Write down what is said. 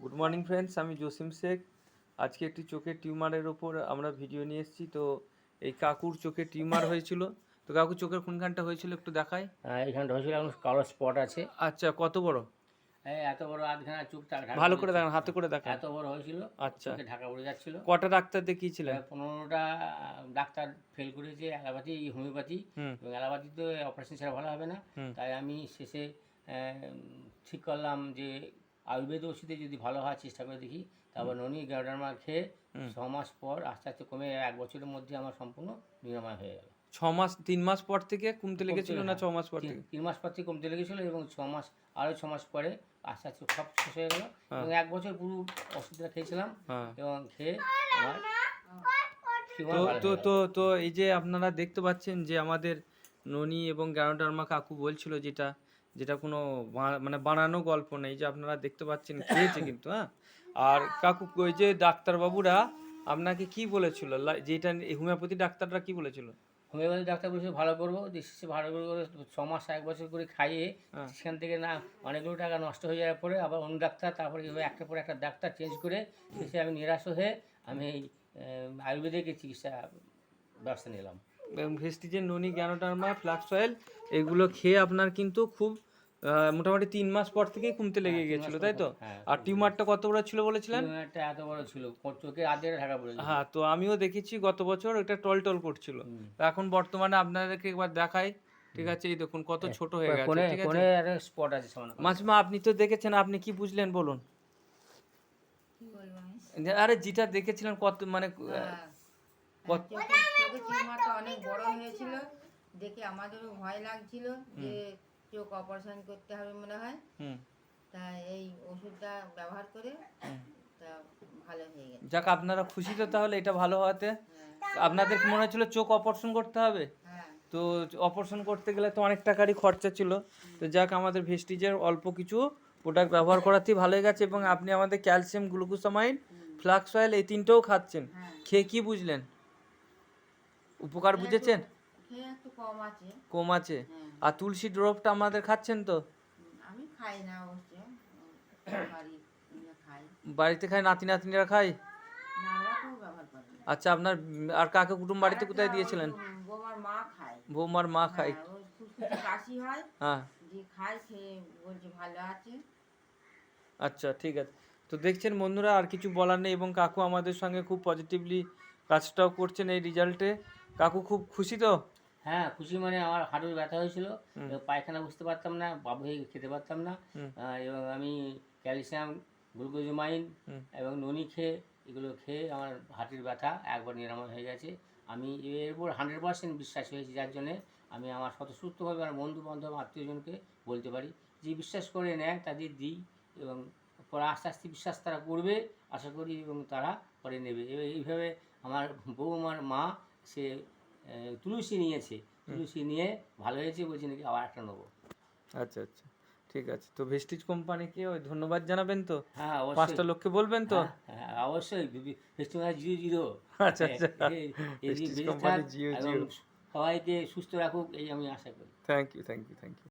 Good morning friends, আমি জসিম শেখ। আজকে একটি চোখের টিউমারের ওপর আমরা ভিডিও নিয়ে এসেছি। তো এই কাকুর চোখে টিউমার হয়েছিল। তো কাকুর চোখের কোনখানটা হয়েছিল একটু দেখাই। এইখানটা হয়েছিল এখন কালো স্পট আছে। আচ্ছা, কত বড়? এত বড় আধখানা চোখ ঢাকা ভালো পড়ে করে দেখান, হাতে করে দেখান। এত বড় হয়েছিল। আচ্ছা, চোখে ঢাকা পড়ে যাচ্ছিল। কটা ডাক্তার দেখিয়েছিলেন? 15টা ডাক্তার ফেল করেছে, অ্যালোপ্যাথি হোমিওপ্যাথি। এবং অ্যালোপ্যাথি তো অপারেশন ছাড়া ভালো হবে না। তাই আমি শেষে ঠিক করলাম যে আয়ুর্বেদ ওষুধে যদি ভালো হওয়ার চেষ্টা করে দেখি। তারপর ননি গার্ডারমা খেয়ে 6 মাস পর আস্তে আস্তে কমে 1 বছরের মধ্যে আমার সম্পূর্ণ নিরাময় হয়ে গেল। 6 মাস, 3 মাস পর থেকে কমতে লেগেছিল না 6 মাস পর থেকে? 3 মাস পর থেকে কমতে লেগেছিলো এবং 6 মাস, আরও 6 মাস পরে আস্তে আস্তে সব শেষ হয়ে গেল। এবং 1 বছর পুরো ওষুধটা খেয়েছিলাম এবং খেয়ে আমার তো তো তো এই যে আপনারা দেখতে পাচ্ছেন যে আমাদের ননি এবং গ্যানোডার্মা কাকু বলছিল যেটা যেটা কোনো মানে বানানো গল্প নেই, যে আপনারা দেখতে পাচ্ছেন খেয়েছে কিন্তু। হ্যাঁ, আর কাকু ওই যে ডাক্তারবাবুরা আপনাকে কি বলেছিল, যেটা হোমিওপ্যাথি ডাক্তাররা কি বলেছিল? হোমিওপ্যাথি ডাক্তার বলেছে ভালো করবো, শেষে ভালো করে 6 মাস 1 বছর করে খাইয়ে সেখান থেকে না অনেকগুলো টাকা নষ্ট হয়ে যাওয়ার পরে আবার অন্য ডাক্তার, তারপরে এভাবে একটার পর একটা ডাক্তার চেঞ্জ করে শেষে আমি নিরাশ হয়ে আমি এই আয়ুর্বেদিক চিকিৎসা ব্যবস্থা নিলাম। ভেস্টিজের ননি, গ্যানোডার্মা, ফ্লাক্স অয়েল এগুলো খেয়ে আপনার কিন্তু খুব মোটামুটি 3 মাস পর থেকেই কমতে লেগে গেছিল, তাই তো? আর টিউমারটা কত বড় ছিল বলেছিলেন? টিউমারটা এত বড় ছিল, চোখের আধের ঢাকা পড়ে গেছে। হ্যাঁ, তো আমিও দেখেছি গত বছর এটা টলটল করছিল। তো এখন বর্তমানে আপনাদেরকে একবার দেখাই। ঠিক আছে, এই দেখুন কত ছোট হয়ে গেছে। ঠিক আছে, কোণে একটা স্পট আছে সামনে। মাসিমা আপনি তো দেখেছেন, আপনি কি বুঝলেন বলুন? আরে যেটা দেখেছিলেন কত মানে চোখের টিউমারটা অনেক বড় হয়েছিল দেখে আমাদেরও ভয় লাগছিল যে চোখ অপারেশন করতে হবে মনে হয়। তাই এই ওষুধটা ব্যবহার করে তা ভালো হয়ে গেছে। যাক, আপনারা খুশি তো তাহলে এটা ভালো হওয়াতে? আপনাদের কি মনে হচ্ছিল চোখ অপারেশন করতে হবে? তো অপারেশন করতে গেলে তো অনেক টাকারই খরচা ছিল। তো যাক, আমাদের ভেস্টিজের অল্প কিছু প্রোডাক্ট ব্যবহার করাতেই ভালো হয়ে গেছে। এবং আপনি আমাদের ক্যালসিয়াম, গ্লুকোসামাইন, ফ্লাক্স অয়েল এই তিনটেও খাচ্ছেন। খেয়ে কি বুঝলেন? উপকার বুঝেছেন? একটু কম আছে। কম আছে? আর তুলসী ড্রপটা আমাদের খাচ্ছেন তো? আমি খাই না অবশ্য, বাড়িতে খাই, নাতি নাতনিরা খাই? না, ওরা কেউ ব্যবহার করে না। আচ্ছা, আপনার আর কাকে কুটুম বাড়িতে কোথায় দিয়েছিলেন? বৌমার মা খায়। বৌমার মা খায়? খুশখুশি কাশি হয়, হ্যাঁ, যে খায় সে বলছে ভালো আছে। আচ্ছা, ঠিক আছে। তো দেখছেন বন্ধুরা, আর কিছু বলার নেই। এবং কাকু আমাদের সঙ্গে খুব পজিটিভলি কাজটাও করছেন এই রেজাল্টে। কাকু খুব খুশি তো? হ্যাঁ, খুশি। মানে আমার হাঁটুর ব্যথা হয়েছিল, পায়খানা বুঝতে পারতাম না, বাবু হয়ে খেতে পারতাম না। এবং আমি ক্যালসিয়াম, গ্লুকোজোমাইন এবং ননি খেয়ে এগুলো খেয়ে আমার হাঁটুর ব্যথা একবার নিরাময় হয়ে গেছে। আমি এর উপর 100% বিশ্বাস হয়েছি, যার জন্যে আমি আমার স্বতঃস্ফূর্তভাবে আমার বন্ধু বান্ধব আত্মীয়জনকে বলতে পারি যে বিশ্বাস করে নেয় তাদের দিই। এবং পরে আস্তে আস্তে বিশ্বাস তারা করবে আশা করি, এবং তারা পরে নেবে। এইভাবে আমার বৌমার মা সে তুলসী নিয়েছে, তুলসী নিয়ে ভালো হয়েছে, বলছি নাকি আবার একটা নেবো। আচ্ছা আচ্ছা, ঠিক আছে। তো ভেস্টিজ কোম্পানিকে ওই ধন্যবাদ জানাবেন তো? হ্যাঁ, অবশ্যই। 5টা লোককে বলবেন তো? হ্যাঁ, অবশ্যই। ফেস্টিভ্যাল 00। আচ্ছা আচ্ছা, ভেস্টিজ কোম্পানি 00। সবাইকে সুস্থ রাখুক এই আমি আশা করি। Thank you, thank you, thank you.